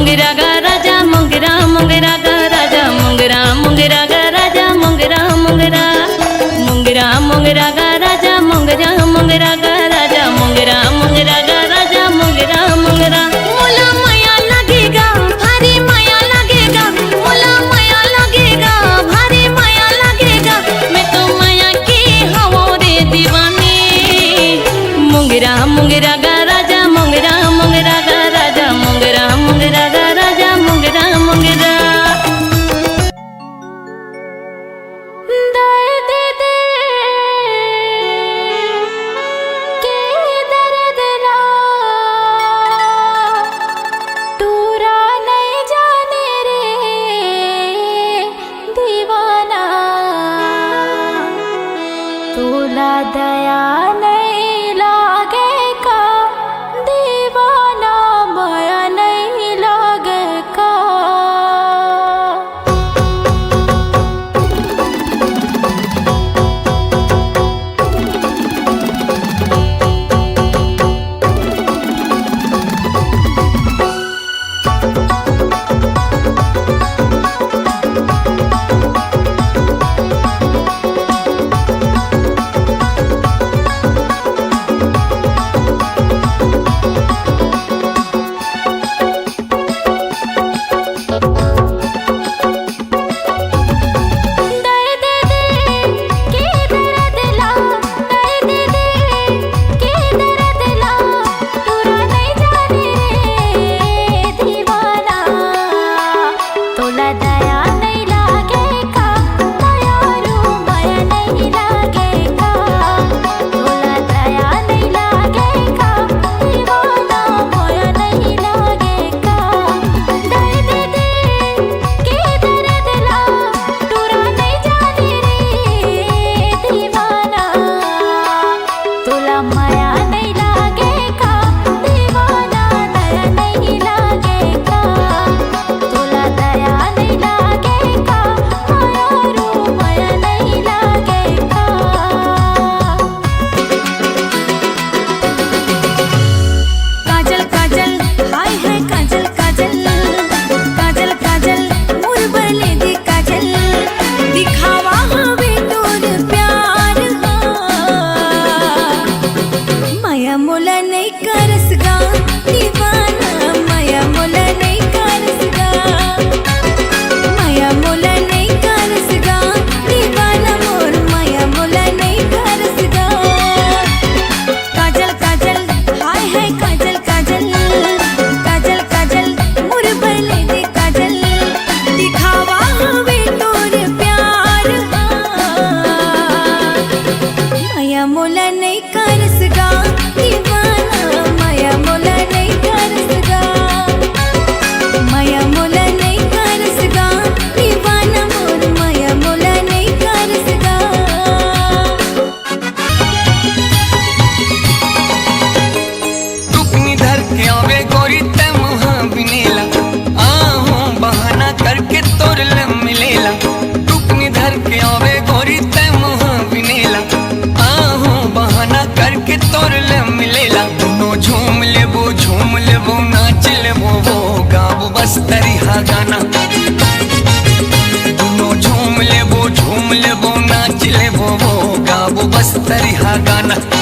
मुंगरा गा राजा मुंगरा मुंगरा गा राजा मुंगरा मुंगरा गा राजा मुंगरा मुंगरा मुंगरा मुंगरा गा राजा मुंगरा मुंगरा गा राजा मुंगरा मुंगरा गा राजा मुंगरा मुंगरा मोला माया लगेगा भारी माया लगेगा मोला माया लगेगा भारी माया लगेगा मैं तो माया की हूँ रे दीवानी मुंगरा मुंगरा गा राजा मुंगरा मुंगरा गा राजा मुंगरा मुंगरा गा राजा मुंगरा मुंगरा दया नहीं लागे का दीवाना माया नहीं लागे का बस तरीहा गाना दोनों झूम ले वो नाच ले वो गाबो बस तरीहा गाना।